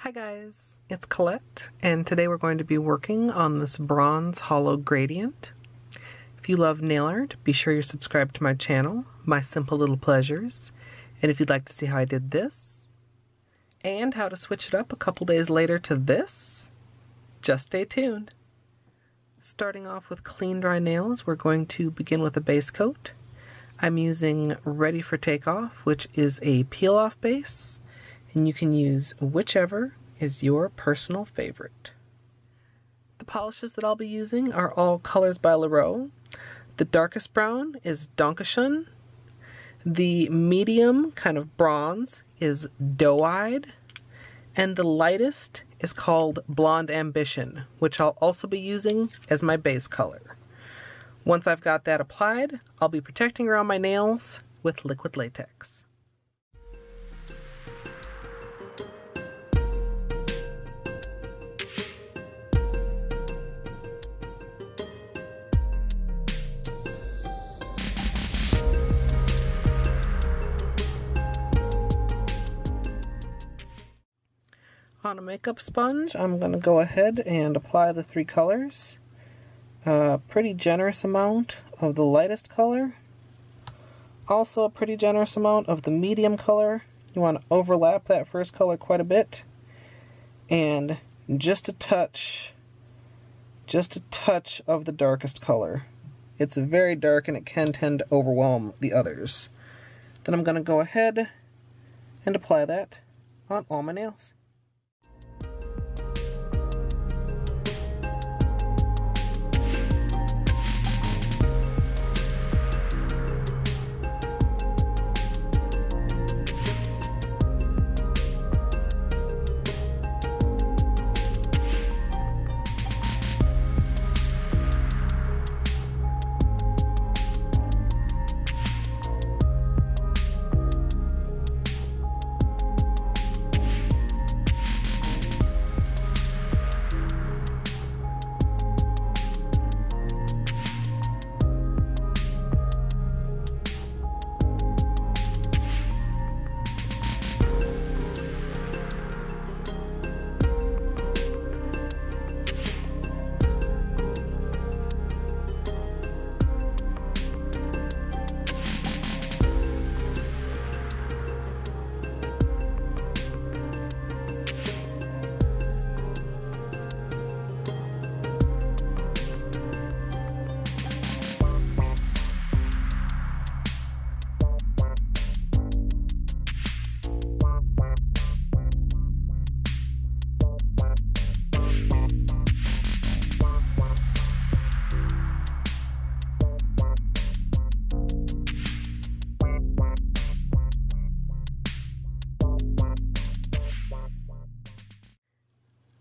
Hi guys, it's Colette, and today we're going to be working on this bronze hollow gradient. If you love nail art, be sure you're subscribed to my channel, My Simple Little Pleasures, and if you'd like to see how I did this, and how to switch it up a couple days later to this, just stay tuned. Starting off with clean dry nails, we're going to begin with a base coat. I'm using Ready for Takeoff, which is a peel-off base, and you can use whichever is your personal favorite. The polishes that I'll be using are all colors by Llarowe. The darkest brown is Danke. The medium kind of bronze is Doe-Eyed, and the lightest is called Blonde Ambition, which I'll also be using as my base color. Once I've got that applied, I'll be protecting around my nails with liquid latex. On a makeup sponge, I'm going to go ahead and apply the three colors. A pretty generous amount of the lightest color. Also a pretty generous amount of the medium color. You want to overlap that first color quite a bit. And just a touch of the darkest color. It's very dark and it can tend to overwhelm the others. Then I'm going to go ahead and apply that on all my nails.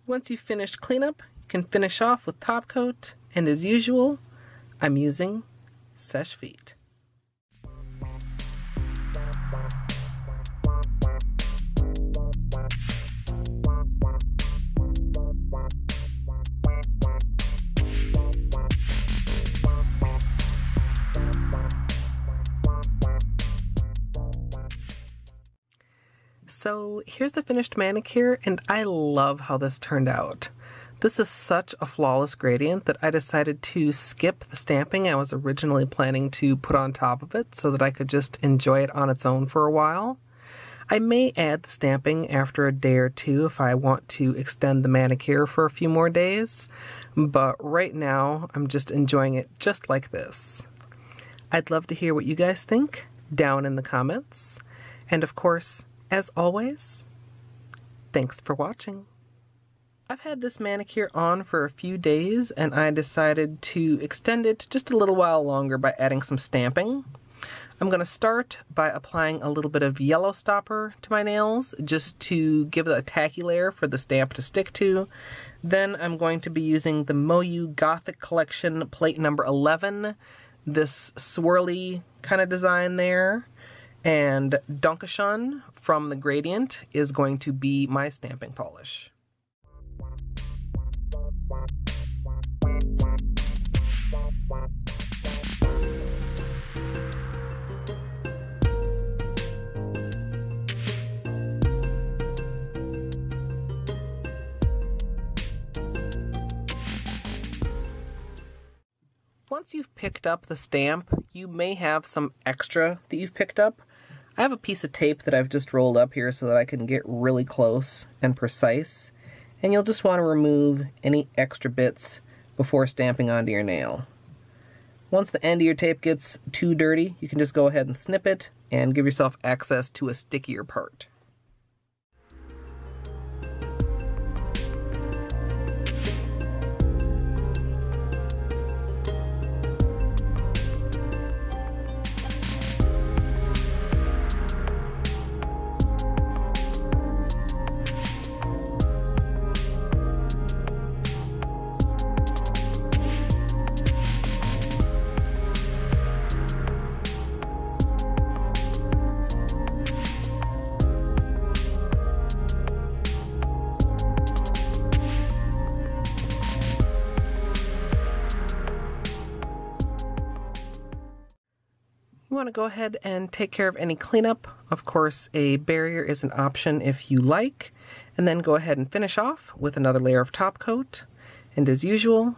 Once you've finished cleanup, you can finish off with top coat, and as usual, I'm using Seche Vite. So here's the finished manicure, and I love how this turned out. This is such a flawless gradient that I decided to skip the stamping I was originally planning to put on top of it so that I could just enjoy it on its own for a while. I may add the stamping after a day or two if I want to extend the manicure for a few more days, but right now I'm just enjoying it just like this. I'd love to hear what you guys think down in the comments, and of course, as always, thanks for watching. I've had this manicure on for a few days and I decided to extend it just a little while longer by adding some stamping. I'm going to start by applying a little bit of yellow stopper to my nails just to give it a tacky layer for the stamp to stick to. Then I'm going to be using the MoYou Gothic collection plate number 11, this swirly kind of design there. And Danke from the gradient is going to be my stamping polish. once you've picked up the stamp, you may have some extra that you've picked up. I have a piece of tape that I've just rolled up here so that I can get really close and precise. And you'll just want to remove any extra bits before stamping onto your nail. Once the end of your tape gets too dirty, you can just go ahead and snip it and give yourself access to a stickier part. You want to go ahead and take care of any cleanup. Of course, a barrier is an option if you like. And then go ahead and finish off with another layer of top coat. And as usual,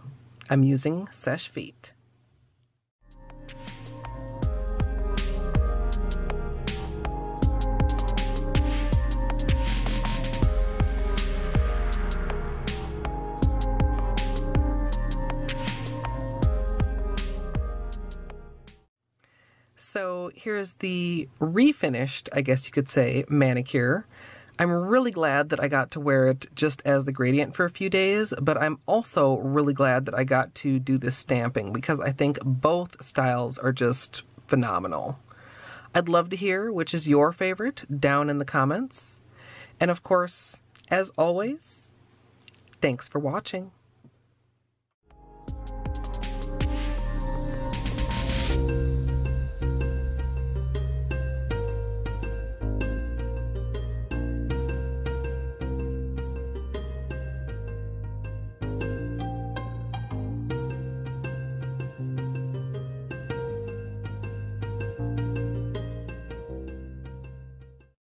I'm using Seche Vite. So here's the refinished, I guess you could say, manicure. I'm really glad that I got to wear it just as the gradient for a few days, but I'm also really glad that I got to do this stamping because I think both styles are just phenomenal. I'd love to hear which is your favorite down in the comments. And of course, as always, thanks for watching.